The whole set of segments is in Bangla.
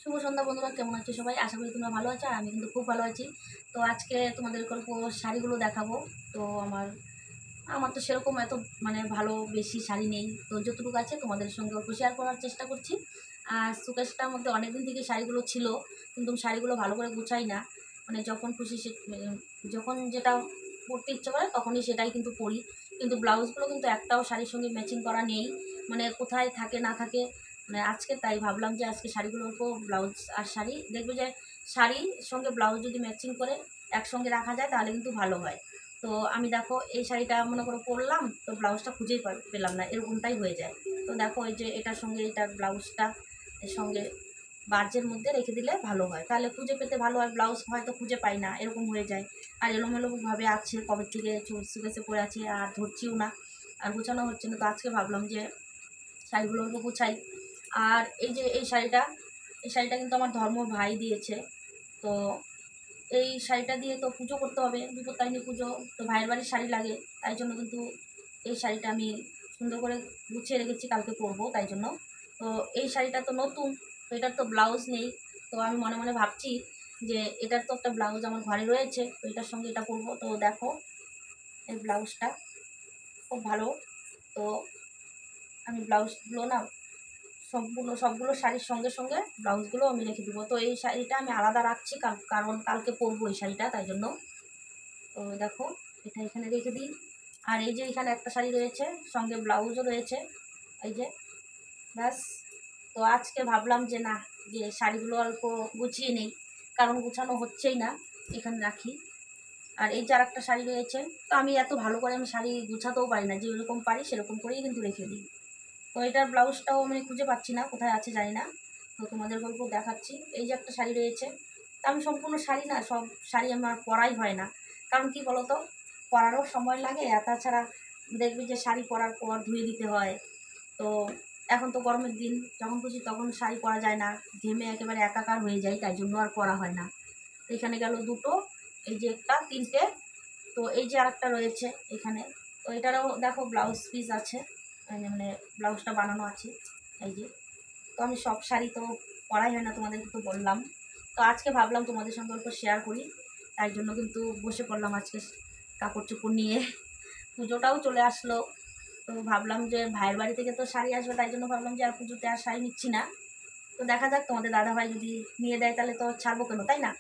শুভ সন্ধ্যা বন্ধুরা, কেমন আছো সবাই? আশা করি তোমরা ভালো আছো, আর আমি কিন্তু খুব ভালো আছি। তো আজকে তোমাদের গল্প শাড়িগুলো দেখাবো। তো আমার আমার তো সেরকম এত ভালো বেশি শাড়ি নেই, তো যতটুকু আছে তোমাদের সঙ্গে অল্প শেয়ার করার চেষ্টা করছি। আর সুকেশটার মধ্যে অনেকদিন থেকে শাড়িগুলো ছিল, কিন্তু শাড়িগুলো ভালো করে গুছাই না। যখন খুশি যখন যেটা পরতে ইচ্ছে করে তখনই সেটাই কিন্তু পরি। কিন্তু ব্লাউজগুলো কিন্তু একটাও শাড়ির সঙ্গে ম্যাচিং করা নেই, কোথায় থাকে না থাকে। আজকে তাই ভাবলাম যে আজকে শাড়িগুলো অল্প ব্লাউজ আর শাড়ি দেখবে যে শাড়ির সঙ্গে ব্লাউজ যদি ম্যাচিং করে একসঙ্গে রাখা যায় তাহলে কিন্তু ভালো হয়। তো আমি দেখো এই শাড়িটা মনে করো পরলাম, তো ব্লাউজটা খুঁজেই পেলাম না, এরকমটাই হয়ে যায়। তো দেখো এই যে এটার সঙ্গে এটার ব্লাউজটা এর সঙ্গে বার্জের মধ্যে রেখে দিলে ভালো হয়, তাহলে খুঁজে পেতে ভালো হয়। ব্লাউজ হয়তো খুঁজে পাই না, এরকম হয়ে যায়। আর এলোমেলোভাবে আছে, কবে থেকে সুকেসে পড়ে আছে, আর ধরছিও না, আর গোছানো হচ্ছে না। তো আজকে ভাবলাম যে শাড়িগুলো অল্প গুছাই। আর এই যে এই শাড়িটা কিন্তু আমার ধর্ম ভাই দিয়েছে। তো এই শাড়িটা দিয়ে তো পুজো করতে হবে, বিপত্তারিণী পুজো। তো ভাইয়ের বাড়ির শাড়ি লাগে, তাই জন্য কিন্তু এই শাড়িটা আমি সুন্দর করে গুছিয়ে রেখেছি, কালকে পরবো তাই জন্য। তো এই শাড়িটা তো নতুন, তো এটার তো ব্লাউজ নেই। তো আমি মনে মনে ভাবছি যে এটার তো একটা ব্লাউজ আমার ঘরে রয়েছে, তো এটার সঙ্গে এটা পরবো। তো দেখো এই ব্লাউজটা খুব ভালো। তো আমি ব্লাউজগুলো না সবগুলো শাড়ির সঙ্গে সঙ্গে ব্লাউজগুলো আমি রেখে দেবো। তো এই শাড়িটা আমি আলাদা রাখছি, কারণ কালকে পরবো এই শাড়িটা, তাই জন্য। তো দেখো এটা এখানে রেখে দিই। আর এই যে এখানে একটা শাড়ি রয়েছে, সঙ্গে ব্লাউজও রয়েছে, এই যে, ব্যাস। তো আজকে ভাবলাম যে না, যে শাড়িগুলো অল্প গুছিয়ে নেই, কারণ গুছানো হচ্ছেই না, এখানে রাখি। আর এই যে আর একটা শাড়ি রয়েছে, তো আমি এত ভালো করে আমি শাড়ি গুছাতেও পারি না, যেরকম পারি সেরকম করেই কিন্তু রেখে দিই। তো এটার ব্লাউজটাও আমি খুঁজে পাচ্ছি না, কোথায় আছে জানি না। তো তোমাদের গল্প দেখাচ্ছি। এই যে একটা শাড়ি রয়েছে, তা আমি সম্পূর্ণ শাড়ি না, সব শাড়ি আমার পরাই হয় না। কারণ কি বলতো, পরারও সময় লাগে, আর তাছাড়া দেখবি যে শাড়ি পরার পর ধুয়ে দিতে হয়। তো এখন তো গরমের দিন, যখন খুশি তখন শাড়ি পরা যায় না, ঘেমে একেবারে একাকার হয়ে যায়, তাই জন্য আর পরা হয় না। এখানে গেল দুটো, এই যে একটা, তিনটে। তো এই যে আরেকটা রয়েছে এখানে, তো এটারও দেখো ব্লাউজ পিস আছে, ব্লাউজটা বানানো আছে, এই যে। তো আমি সব শাড়ি তো পরাই হয় না, তোমাদেরকে তো বললাম। তো আজকে ভাবলাম তোমাদের সঙ্গে অল্প শেয়ার করি, তাই জন্য কিন্তু বসে পড়লাম আজকে কাপড় চোপড় নিয়ে। পুজোটাও চলে আসলো, তো ভাবলাম যে ভাইয়ের বাড়ি থেকে তো শাড়ি আসবে, তাই জন্য ভাবলাম যে আর পুজোতে আর শাড়ি নিচ্ছি না। তো দেখা যাক, তোমাদের দাদাভাই যদি নিয়ে দেয় তাহলে তো ছাড়বো কেন, তাই না?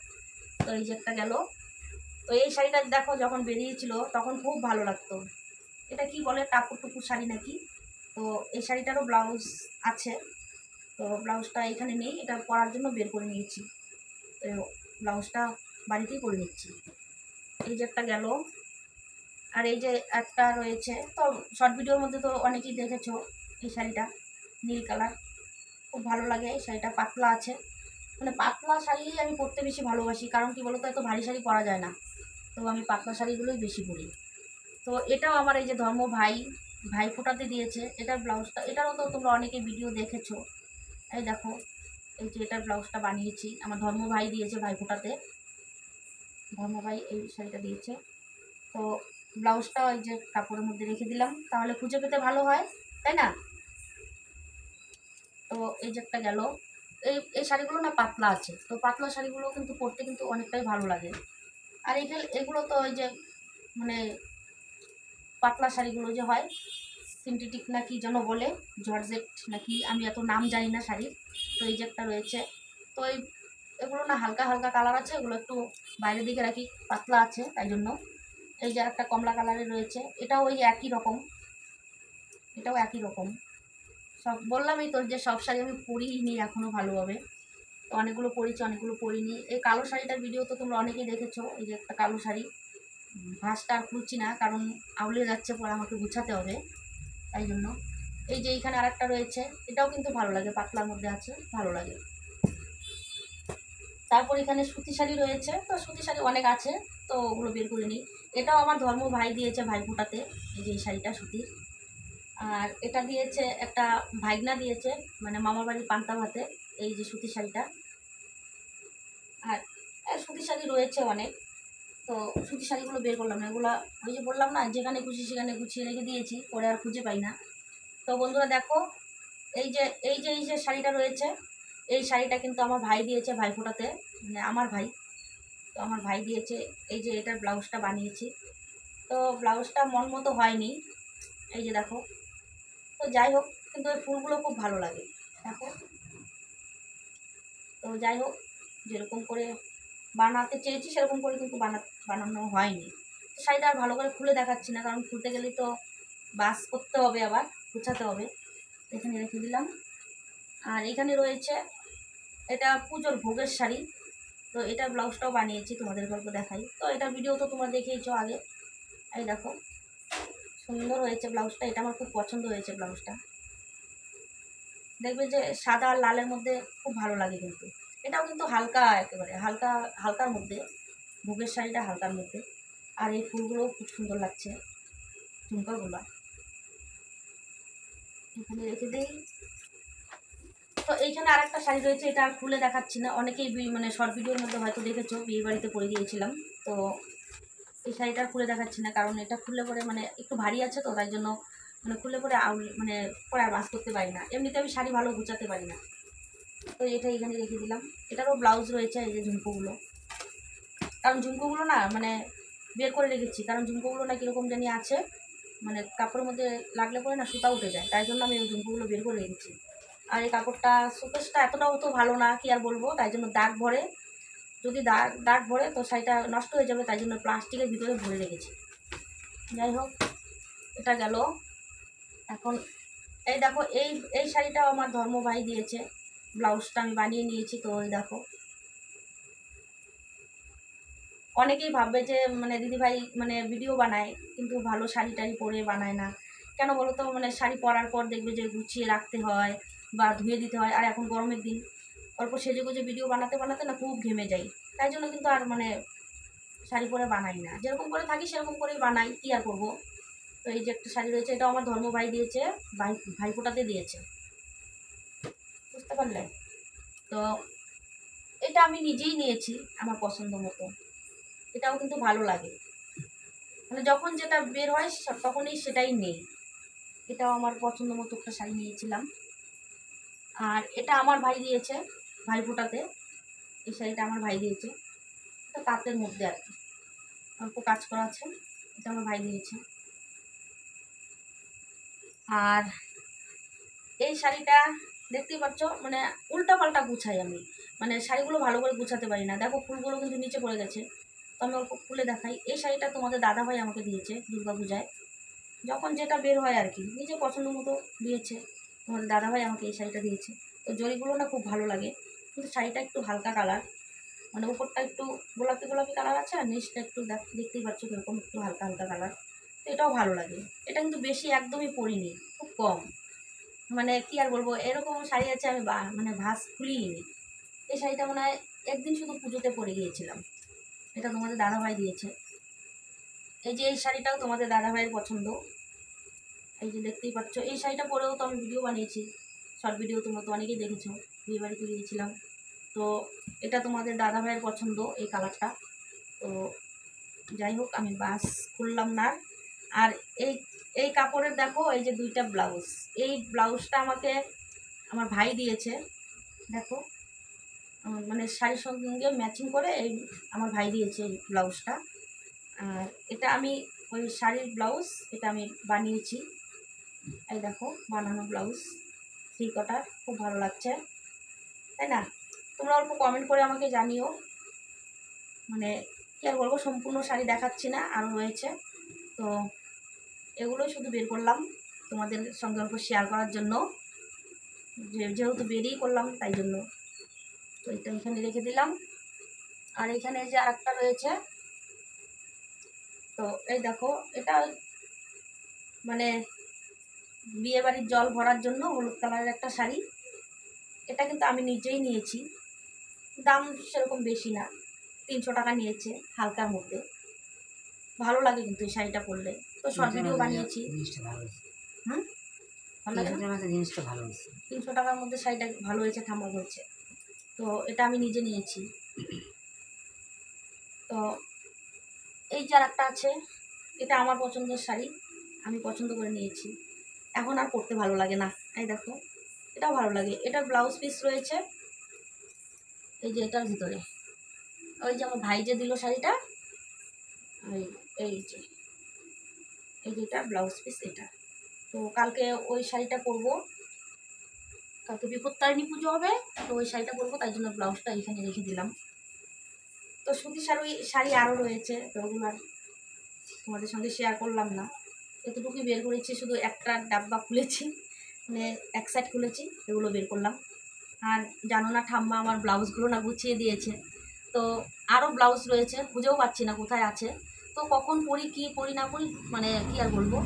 তো এই যে একটা গেল। তো এই শাড়িটা দেখো যখন বেরিয়েছিল তখন খুব ভালো লাগতো। এটা কি বলে, টাপুর টুপুর শাড়ি নাকি। তো এই শাড়িটারও ব্লাউজ আছে, তো ব্লাউজটা এখানে নেই, এটা পরার জন্য বের করে নিয়েছি। তো ব্লাউজটা বাড়িতেই করে নিচ্ছি। এই যে একটা গেল। আর এই যে একটা রয়েছে, তো শর্ট ভিডিওর মধ্যে তো অনেকেই দেখেছো এই শাড়িটা, নীল কালার। খুব ভালো লাগে এই শাড়িটা, পাতলা আছে। পাতলা শাড়ি আমি পরতে বেশি ভালোবাসি, কারণ কি বলতো, এত ভারী শাড়ি পরা যায় না। তো আমি পাতলা শাড়িগুলোই বেশি পরি। তো এটাও আমার এই যে ধর্ম ভাই ফোটাতে দিয়েছে। এটার ব্লাউজটা, এটারও তো তোমরা অনেকে ভিডিও দেখেছো। এই দেখো, এই যে এটার ব্লাউজটা বানিয়েছি, আমার ধর্ম ভাই দিয়েছে ভাই ফোটাতে। ধর্ম ভাই এই শাড়িটা দিয়েছে। তো ব্লাউজটা ওই যে কাপড়ের মধ্যে রেখে দিলাম, তাহলে খুঁজে পেতে ভালো হয়, তাই না? তো এই যে একটা গেল। এই এই শাড়িগুলো না পাতলা আছে, তো পাতলা শাড়িগুলো কিন্তু পরতে কিন্তু অনেকটাই ভালো লাগে। আর এগুলো তো ওই যে মানে পাতলা শাড়িগুলো যে হয়, সিনথেটিক না কি যেন বলে, জর্জেট নাকি, আমি এত নাম জানি না শাড়ির। তো এই যে একটা রয়েছে। তো এগুলো না হালকা হালকা কালার আছে, এগুলো একটু বাইরের দিকে রাখি, পাতলা আছে তাই জন্য। এই যে একটা কমলা কালারের রয়েছে, এটাও ওই একই রকম, এটাও একই রকম। সব বললামই তো যে সব শাড়ি আমি পরিনি এখনো ভালোভাবে। তো অনেকগুলো পরেছি, অনেকগুলো পরিনি। এই কালো শাড়িটার ভিডিও তো তোমরা অনেকেই দেখেছো, এই যে একটা কালো শাড়ি। ভাঁজটা আর খুলছি না, কারণ আউলে যাচ্ছে, পরে আমাকে গুছাতে হবে, তাই জন্য। এই যে এইখানে আরেকটা রয়েছে, এটাও কিন্তু ভালো লাগে, পাতলার মধ্যে আছে, ভালো লাগে। তারপর এখানে সুতি শাড়ি রয়েছে, তো সুতি শাড়ি অনেক আছে, তো ওগুলো বের করে নিই। এটাও আমার ধর্ম ভাই দিয়েছে ভাই ফোটাতে, এই যে এই শাড়িটা সুতির। আর এটা দিয়েছে একটা ভাইগনা দিয়েছে, মামার বাড়ি পান্তা ভাতে, এই যে সুতি শাড়িটা। আর সুতি শাড়ি রয়েছে অনেক, তো সুতি শাড়িগুলো বের করলাম না, এগুলো ওই যে বললাম না, যেখানে খুশি সেখানে গুছিয়ে রেখে দিয়েছি, পরে আর খুঁজে পাই না। তো বন্ধুরা দেখো, এই যে শাড়িটা রয়েছে, এই শাড়িটা কিন্তু আমার ভাই দিয়েছে ভাইফোঁটাতে, মানে আমার ভাই। তো আমার ভাই দিয়েছে। এই যে এটার ব্লাউজটা বানিয়েছি, তো ব্লাউজটা মন মতো হয়নি, এই যে দেখো। তো যাই হোক, কিন্তু ওই ফুলগুলো খুব ভালো লাগে দেখো। তো যাই হোক, যেরকম করে বানাতে চেয়েছি সেরকম করে কিন্তু বানানো হয়নি। তো শাড়িটা আর ভালো করে খুলে দেখাচ্ছি না, কারণ খুলতে গেলেই তো বাস করতে হবে, আবার গুছাতে হবে। এখানে রেখে দিলাম। আর এখানে রয়েছে, এটা পুজোর ভোগের শাড়ি। তো এটার ব্লাউজটাও বানিয়েছি, তোমাদের গল্প দেখাই। তো এটার ভিডিও তো তোমরা দেখেইছো আগে। এই দেখো, সুন্দর হয়েছে ব্লাউজটা, এটা আমার খুব পছন্দ হয়েছে ব্লাউজটা। দেখবে যে সাদা আর লালের মধ্যে খুব ভালো লাগে, কিন্তু এটাও কিন্তু হালকা, একেবারে হালকা, হালকার মধ্যে। ভোগের শাড়িটা হালকার মধ্যে। আর এই ফুলগুলোও খুব সুন্দর লাগছে, ঝুমকাগুলো। এখানে রেখে দিই। তো এইখানে আর একটা শাড়ি রয়েছে, এটা আর খুলে দেখাচ্ছি না। অনেকেই মানে শর্ট ভিডিওর মধ্যে হয়তো দেখেছো, বিয়ে বাড়িতে পরে গিয়েছিলাম। তো এই শাড়িটা খুলে দেখাচ্ছি না, কারণ এটা খুললে পরে মানে একটু ভারী আছে, তো তাই জন্য মানে খুললে পরে মানে পরে আর বাস করতে পারি না। এমনিতে আমি শাড়ি ভালো গুছাতে পারি না। তো এটা এখানে রেখে দিলাম। এটারও ব্লাউজ রয়েছে, এই যে ঝুমকোগুলো। কারণ ঝুমকোগুলো না মানে বের করে রেখেছি, কারণ ঝুমকোগুলো না কীরকম জানি আছে, মানে কাপড়ের মধ্যে লাগলে পরে না সুতা উঠে যায়, তাই জন্য আমি ওই ঝুমকোগুলো বের করে রেখেছি। আর এই কাপড়টা সুকেশটা এতটাও তো ভালো না, কি আর বলবো, তাই জন্য দাগ ভরে, যদি দাগ দাগ ভরে তো শাড়িটা নষ্ট হয়ে যাবে, তাই জন্য প্লাস্টিকের ভিতরে ভরে রেখেছি। যাই হোক, এটা গেল। এখন এই দেখো, এই এই শাড়িটাও আমার ধর্মভাই দিয়েছে, ব্লাউজটা আমি বানিয়ে নিয়েছি। তো এই দেখো, অনেকেই ভাববে যে মানে দিদিভাই মানে ভিডিও বানায় কিন্তু ভালো শাড়ি টাড়ি পরে বানায় না কেন বলো তো। মানে শাড়ি পরার পর দেখবে যে গুছিয়ে রাখতে হয় বা ধুয়ে দিতে হয়, আর এখন গরমের দিন অল্প সেজে গুজে ভিডিও বানাতে বানাতে না খুব ঘেমে যাই, তাই জন্য কিন্তু আর মানে শাড়ি পরে বানাই না। যেরকম করে থাকি সেরকম করেই বানাই, কী আর করবো। তো এই যে একটা শাড়ি রয়েছে, এটাও আমার ধর্মভাই দিয়েছে, ভাইফোঁটাতে দিয়েছে, বুঝতে পারলে। তো এটা আমি নিজেই নিয়েছি আমার পছন্দ মতো, এটাও কিন্তু ভালো লাগে। মানে যখন যেটা বের হয় তখনই সেটাই নেই। এটাও আমার পছন্দ মতো একটা শাড়ি নিয়েছিলাম। আর এটা আমার ভাই দিয়েছে ভাইফোঁটাতে, এই শাড়িটা আমার ভাই দিয়েছে। এটা তাঁতের মধ্যে আর কি, অল্প কাজ করা আছে, এটা আমার ভাই দিয়েছে। আর এই শাড়িটা দেখতেই পাচ্ছ, মানে উল্টা পাল্টা গুছাই আমি, মানে শাড়িগুলো ভালো করে গুছাতে পারি না। দেখো ফুলগুলো কিন্তু নিচে পড়ে গেছে, তো আমি অল্প খুলে দেখাই। এই শাড়িটা তোমাদের দাদাভাই আমাকে দিয়েছে দুর্গাপূজায়, যখন যেটা বের হয় আর কি, নিজের পছন্দ মতো দিয়েছে। তোমাদের দাদাভাই আমাকে এই শাড়িটা দিয়েছে। তো জরিগুলো না খুব ভালো লাগে, কিন্তু শাড়িটা একটু হালকা কালার, মানে উপরটা একটু গোলাপি গোলাপি কালার আছে, আর নিচটা একটু দেখতেই পাচ্ছ কীরকম একটু হালকা হালকা কালার। তো এটাও ভালো লাগে। এটা কিন্তু বেশি একদমই পরিনি, খুব কম। মানে কি আর বলবো, এরকম শাড়ি আছে আমি মানে ভাঁজ খুলিই নি। এই শাড়িটা মনে হয় একদিন শুধু পুজোতে পরে গিয়েছিলাম। এটা তোমাদের দাদাভাই দিয়েছে। এই যে এই শাড়িটাও তোমাদের দাদাভাইয়ের পছন্দ, এই যে দেখতেই পাচ্ছ। এই শাড়িটা পরেও তো আমি ভিডিও বানিয়েছি, শর্ট ভিডিও, তোমরা তো অনেকেই দেখেছো, বিয়ে বাড়িতে গিয়েছিলাম। তো এটা তোমাদের দাদাভাইয়ের পছন্দ, এই কালারটা। তো যাই হোক, আমি বাস খুললাম না। আর এই এই কাপড়ের দেখো, এই যে দুইটা ব্লাউজ, এই ব্লাউজটা আমাকে আমার ভাই দিয়েছে। দেখো, মানে শাড়ির সঙ্গে ম্যাচিং করে এই আমার ভাই দিয়েছে এই ব্লাউজটা। আর এটা আমি ওই শাড়ির ব্লাউজ, এটা আমি বানিয়েছি। এই দেখো, বানানো ব্লাউজ, 3 কোয়ার্টার, খুব ভালো লাগছে, তাই না? তোমরা অল্প কমেন্ট করে আমাকে জানিও। মানে কী আর বলবো, সম্পূর্ণ শাড়ি দেখাচ্ছি না, আরও রয়েছে। তো এগুলোই শুধু বের করলাম তোমাদের সঙ্গে অল্প শেয়ার করার জন্য, যেহেতু বেরিয়ে করলাম তাই জন্য। তো এটা এখানে রেখে দিলাম। আর এখানে যে আর একটা রয়েছে, তো এই দেখো, এটা মানে বিয়ে বাড়ির জল ভরার জন্য হলুদ কালারের একটা শাড়ি। এটা কিন্তু আমি নিজেই নিয়েছি, দাম সেরকম বেশি না, 300 টাকা নিয়েছে, হালকার মধ্যে। ভালো লাগে কিন্তু এই শাড়িটা পরলে। তো শর্ট ভিডিও বানিয়েছি। হুম, ভালো লাগে না? জিনিসটা ভালো হয়েছে, 300 টাকার মধ্যে শাড়িটা ভালো হয়েছে, ঠাম্মা বলছে। তো এটা আমি নিজে নিয়েছি। তো এই যে আর একটা আছে, এটা আমার পছন্দের শাড়ি, আমি পছন্দ করে নিয়েছি। এখন আর পরতে ভালো লাগে না। এই দেখো, এটাও ভালো লাগে। এটার ব্লাউজ পিস রয়েছে, এই যে এটার ভিতরে ওই যে আমার ভাই যে দিল শাড়িটা, এই এই যে এটা ব্লাউজ পিস এটা। তো কালকে ওই শাড়িটা পরবো, কালকে বিপত্তারিণী পুজো হবে, তো ওই শাড়িটা পরবো, তাই জন্য ব্লাউজটা এখানে রেখে দিলাম। তো সুতি শাড়ি আরও রয়েছে, তো ওগুলো আর তোমাদের সঙ্গে শেয়ার করলাম না। এতটুকুই বের করেছি, শুধু একটা ডাব্বা খুলেছি, মানে এক সাইড খুলেছি, এগুলো বের করলাম। আর জানো না ঠাম্মা আমার ব্লাউজগুলো না গুছিয়ে দিয়েছে, তো আরও ব্লাউজ রয়েছে, খুঁজেও পাচ্ছি না কোথায় আছে। তো কখন পরি কি পরি না পরি, মানে কি আর বলবো।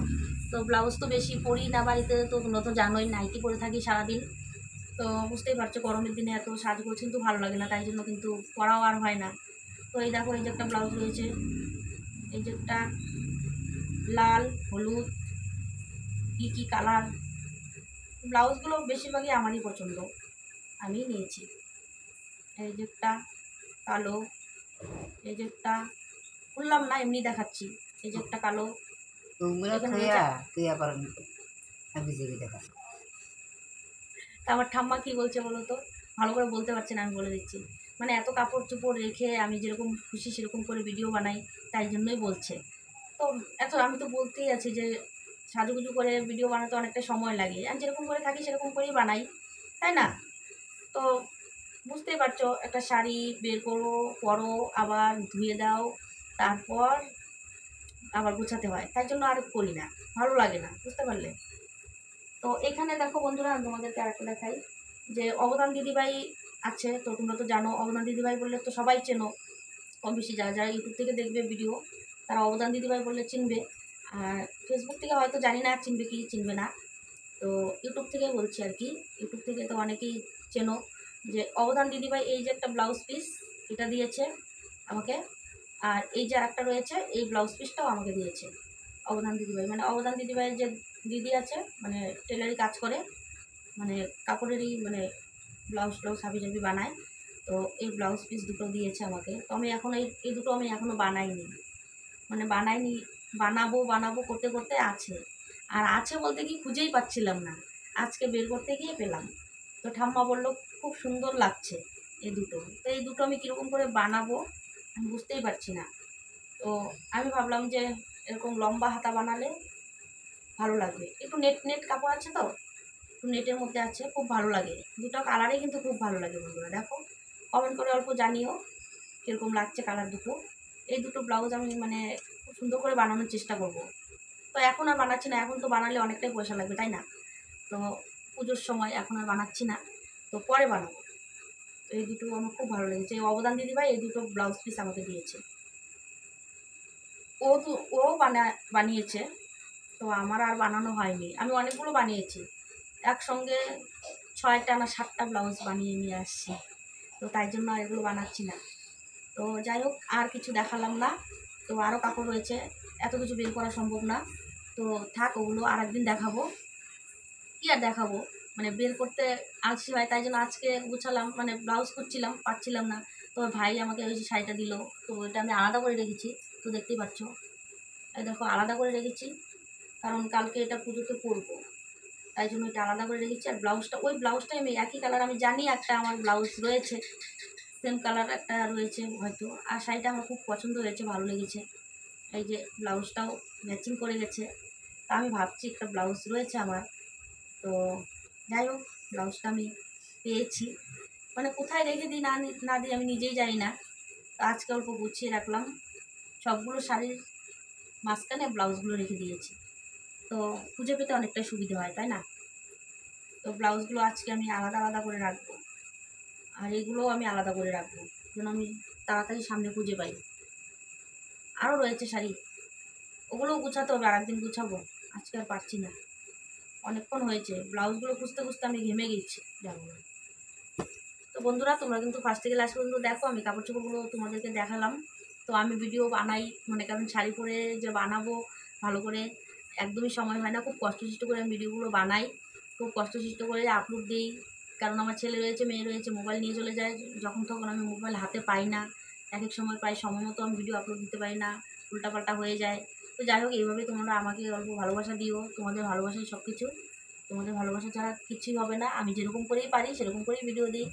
তো ব্লাউজ তো বেশি পরি না বাড়িতে, তো তোমরা তো জানোই নাইটি পরে থাকি সারাদিন। তো বুঝতেই পারছো গরমের দিনে এত সাজগোজ কিন্তু ভালো লাগে না, তাই জন্য কিন্তু পরাও আর হয় না। তো এই দেখো এই যে একটা ব্লাউজ রয়েছে, এই যে একটা লাল হলুদ কি কালার, ব্লাউজগুলো বেশিরভাগই আমারই পছন্দ, আমি নিয়েছি। এই যে একটা কালো, এই যে একটা বললাম না এমনি দেখাচ্ছি, এই যে একটা কালো। আমার ঠাম্মা কি বলছে বলো তো, ভালো করে বলতে পারছে না, আমি বলে দিচ্ছি। মানে এত কাপড় চোপড় রেখে আমি যেরকম খুশি সেরকম করে ভিডিও বানাই, তাই জন্যই বলছে। তো আমি তো বলতেই আছি যে সাজুগুজু করে ভিডিও বানাতে অনেকটা সময় লাগে, আমি যেরকম করে থাকি সেরকম করেই বানাই, তাই না? তো বুঝতেই পারছো, একটা শাড়ি বের করো, পরো, আবার ধুয়ে দাও, তারপর আবার গোছাতে হয়, তাই জন্য আর করি না, ভালো লাগে না, বুঝতে পারলে? তো এখানে দেখো বন্ধুরা, আমি তোমাদেরকে আরেকটা দেখাই, যে অবদান দিদিভাই আছে, তো তোমরা তো জানো অবদান দিদিভাই বললে তো সবাই চেনো, কম বেশি যারা যারা ইউটিউব থেকে দেখবে ভিডিও, তারা অবদান দিদিভাই বললে চিনবে। আর ফেসবুক থেকে হয়তো জানি না চিনবে কি চিনবে না, তো ইউটিউব থেকে বলছি আর কি, ইউটিউব থেকে তো অনেকেই চেনো। যে অবদান দিদিভাই এই যে একটা ব্লাউজ পিস এটা দিয়েছে আমাকে, আর এই যে আরেকটা রয়েছে এই ব্লাউজ পিসটাও আমাকে দিয়েছে অবদান দিদিভাই। মানে অবদান দিদিভাইয়ের যে দিদি আছে, মানে টেলারি কাজ করে, মানে কাপড়েরই মানে ব্লাউজ হাবি বানায়, তো এই ব্লাউজ পিস দুটো দিয়েছে আমাকে। তো আমি এখন এই দুটো আমি এখনও বানাইনি, মানে বানাইনি, বানাবো বানাবো করতে করতে আছে, আর আছে বলতে কি খুঁজেই পাচ্ছিলাম না, আজকে বের করতে গিয়ে পেলাম। তো ঠাম্মা বললো খুব সুন্দর লাগছে এই দুটো, তো এই দুটো আমি কীরকম করে বানাবো আমি বুঝতেই পারছি না। তো আমি ভাবলাম যে এরকম লম্বা হাতা বানালে ভালো লাগবে, একটু নেট নেট কাপড় আছে তো, একটু নেটের মধ্যে আছে, খুব ভালো লাগে, দুটো কালারে কিন্তু খুব ভালো লাগে বন্ধুরা। দেখো কমেন্ট করে অল্প জানিও কীরকম লাগছে কালার দুটো। এই দুটো ব্লাউজ আমি মানে খুব সুন্দর করে বানানোর চেষ্টা করব। তো এখন আর বানাচ্ছি না, এখন তো বানালে অনেকটাই পয়সা লাগবে, তাই না? তো পুজোর সময় এখন আর বানাচ্ছি না, তো পরে বানাবো। তো এই দুটো আমার খুব ভালো লেগেছে, এই অবদান দিদিভাই এই দুটো ব্লাউজ পিস আমাকে দিয়েছে। ও বানিয়েছে, তো আমার আর বানানো হয়নি, আমি অনেকগুলো বানিয়েছি একসঙ্গে, 6টা না 7টা ব্লাউজ বানিয়ে নিয়ে আসছি, তো তাই জন্য আর এগুলো বানাচ্ছি না। তো যাই হোক আর কিছু দেখালাম না, তো আরও কাপড় রয়েছে, এত কিছু বের করা সম্ভব না, তো থাক ওগুলো আর একদিন দেখাবো। কী আর দেখাবো, মানে বের করতে আলসি হয়, তাই জন্য আজকে গুছালাম, মানে ব্লাউজ করছিলাম পাচ্ছিলাম না, তো ভাই আমাকে ওই যে শাড়িটা দিল, তো এটা আমি আলাদা করে রেখেছি, তো দেখতেই পাচ্ছ, এই দেখো আলাদা করে রেখেছি, কারণ কালকে এটা পুজোতে পরবো, তাই জন্য এটা আলাদা করে রেখেছি। আর ব্লাউজটা ওই ব্লাউজটাই আমি একই কালার, আমি জানি একটা আমার ব্লাউজ রয়েছে সেম কালার একটা রয়েছে হয়তো, আর শাড়িটা আমার খুব পছন্দ হয়েছে, ভালো লেগেছে, এই যে ব্লাউজটাও ম্যাচিং করে গেছে, তা আমি ভাবছি একটা ব্লাউজ রয়েছে আমার। তো যাই হোক ব্লাউজটা আমি পেয়েছি, মানে কোথায় রেখে দিই না দিই আমি নিজেই জানি না, তো আজকে অল্প গুছিয়ে রাখলাম, সবগুলো শাড়ির মাঝখানে ব্লাউজগুলো রেখে দিয়েছি, তো খুঁজে পেতে অনেকটাই সুবিধা হয়, তাই না? তো ব্লাউজগুলো আজকে আমি আলাদা আলাদা করে রাখবো, আর এগুলোও আমি আলাদা করে রাখবো, যেন আমি তাড়াতাড়ি সামনে খুঁজে পাই। আরও রয়েছে শাড়ি, ওগুলোও গুছাতে হবে, আর একদিন গুছাবো, আজকে আর পারছি না, অনেকক্ষণ হয়েছে ব্লাউজগুলো খুঁজতে খুঁজতে আমি ঘেমে গেছি জানো না। তো বন্ধুরা তোমরা কিন্তু ফার্স্ট থেকে লাস্ট পর্যন্ত দেখো, আমি কাপড় চোপড়গুলো তোমাদেরকে দেখালাম। তো আমি ভিডিও বানাই, মানে কারণ শাড়ি পরে যে বানাবো ভালো করে একদমই সময় হয় না, খুব কষ্টসৃষ্ট করে আমি ভিডিওগুলো বানাই, খুব কষ্টসৃষ্ট করে আপলোড দিই, কারণ আমার ছেলে রয়েছে মেয়ে রয়েছে, মোবাইল নিয়ে চলে যায় যখন তখন, আমি মোবাইল হাতে পাই না, এক এক সময় পাই সময় মতো আমি ভিডিও আপলোড দিতে পারি না, উল্টাপাল্টা হয়ে যায়। তো যাই হোক এইভাবে তোমরা আমাকে অল্প ভালোবাসা দিও, তোমাদের ভালোবাসাই সব কিছু, তোমাদের ভালোবাসা ছাড়া কিছুই হবে না, আমি যেরকম করেই পারি সেরকম করেই ভিডিও দিই,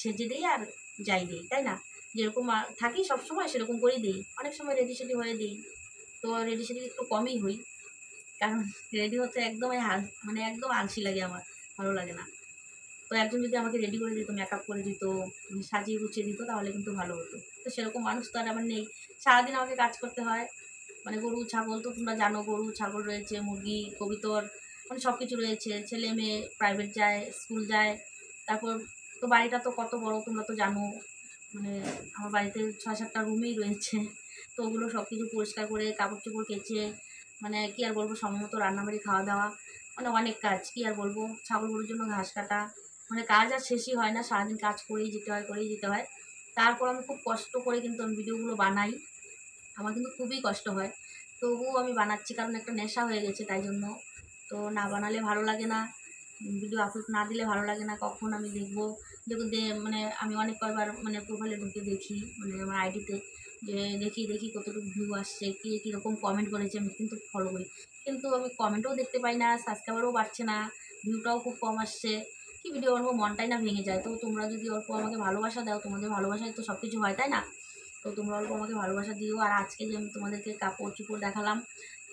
সেজে দিই আর যাই দিই, তাই না? যেরকম থাকি সবসময় সেরকম করেই দিই, অনেক সময় রেডি সেডি হয়ে দিই। তো রেডি সেডি একটু কমই হই, কারণ রেডি হতে একদমই মানে একদম আলসি লাগে আমার, ভালো লাগে না। তো একজন যদি আমাকে রেডি করে দিত, মেকআপ করে দিত, সাজিয়ে গুছিয়ে দিত, তাহলে কিন্তু ভালো হতো। তো সেরকম মানুষ তো আর আমার নেই, সারাদিন আমাকে কাজ করতে হয়। মানে গরু ছাগল তো তোমরা জানো, গরু ছাগল রয়েছে, মুরগি কবিতর, মানে সব কিছু রয়েছে, ছেলে মেয়ে প্রাইভেট যায়, স্কুল যায়। তারপর তো বাড়িটা তো কত বড় তোমরা তো জানো, মানে আমার বাড়িতে 6-7টা রুমেই রয়েছে। তো ওগুলো সব কিছু পরিষ্কার করে কাপড় চোপড় কেচে, মানে কি আর বলবো, সময়মতো রান্নাবাড়ি খাওয়া দাওয়া, মানে অনেক কাজ, কি আর বলবো। ছাগল গরুর জন্য ঘাস কাটা, মানে কাজ আর শেষই হয় না, সারাদিন কাজ করেই যেতে হয়, করেই যেতে হয়। তারপর আমি খুব কষ্ট করে কিন্তু আমি ভিডিওগুলো বানাই, আমার কিন্তু খুবই কষ্ট হয়, তবুও আমি বানাচ্ছি, কারণ একটা নেশা হয়ে গেছে তাই জন্য। তো না বানালে ভালো লাগে না, ভিডিও আপলোড না দিলে ভালো লাগে না। কখন আমি দেখবো, যখন মানে আমি অনেক কয়বার মানে প্রোফাইলে ঢুকে দেখি, মানে আমার আইডিতে, যে দেখি দেখি কতটুকু ভিউ আসছে, কে কীরকম কমেন্ট করেছে, আমি কিন্তু ফলো করি, কিন্তু আমি কমেন্টও দেখতে পাই না, সাবস্ক্রাইবারও বাড়ছে না, ভিউটাও খুব কম আসছে। কি ভিডিও বানাবো, মনটাই না ভেঙে যায়। তো তোমরা যদি অল্প আমাকে ভালোবাসা দাও, তোমাদের ভালোবাসায় তো সব কিছু হয়, তাই না? তো তোমরা অল্প আমাকে ভালোবাসা দিও। আর আজকে যে আমি তোমাদেরকে কাপড় চোপড় দেখালাম,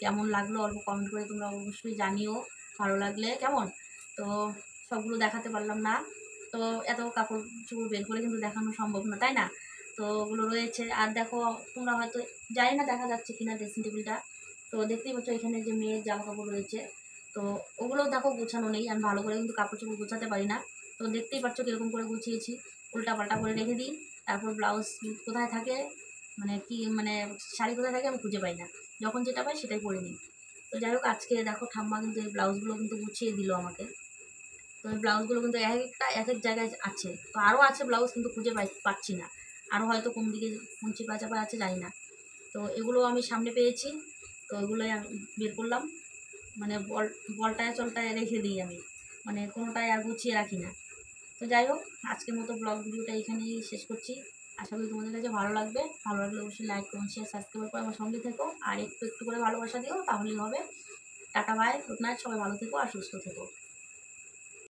কেমন লাগলো অল্প কমেন্ট করে তোমরা অবশ্যই জানিও, ভালো লাগলে কেমন। তো সবগুলো দেখাতে পারলাম না, তো এত কাপড় চোপড় বের করে কিন্তু দেখানো সম্ভব না, তাই না? তো ওগুলো রয়েছে। আর দেখো, তোমরা হয়তো জানি না দেখা যাচ্ছে কিনা ড্রেসিং টেবিলটা, তো দেখতেই পাচ্ছ এখানে যে মেয়ের জামা কাপড় রয়েছে, তো ওগুলোও দেখো গুছানো নেই, আমি ভালো করে কিন্তু কাপড় চোপড় গোছাতে পারি না। তো দেখতেই পাচ্ছ কীরকম করে গুছিয়েছি, উল্টা পাল্টা করে রেখে দিই। তারপর ব্লাউজ কোথায় থাকে, মানে কি মানে শাড়ি কোথায় থাকে আমি খুঁজে পাই না, যখন যেটা পাই সেটাই পরে নিই। তো যাই হোক, আজকে দেখো ঠাম্মা কিন্তু এই ব্লাউজগুলো কিন্তু গুছিয়ে দিল আমাকে। তো এই ব্লাউজগুলো কিন্তু এক একটা এক এক জায়গায় আছে, তো আরও আছে ব্লাউজ, কিন্তু খুঁজে পাচ্ছি না, আরও হয়তো কোন দিকে কোন চিপা চাপা আছে জানি না। তো এগুলো আমি সামনে পেয়েছি, তো এগুলোই আমি বের করলাম, মানে বলটায় চলটায় রেখে দিই আমি, মানে কোনোটাই আর গুছিয়ে রাখি না। তো যাই হোক, আজকের মতো ব্লগ ভিডিওটা এখানেই শেষ করছি। আশা করি তোমাদের কাছে ভালো লাগবে, ভালো লাগলে অবশ্যই লাইক কমেন্ট শেয়ার সাবস্ক্রাইব করে আমার সঙ্গে থেকো, আর একটু একটু করে ভালোবাসা দিও, তাহলেই হবে। টাটা বাই, গুড নাইট, সবাই ভালো থেকো আর সুস্থ থেকো।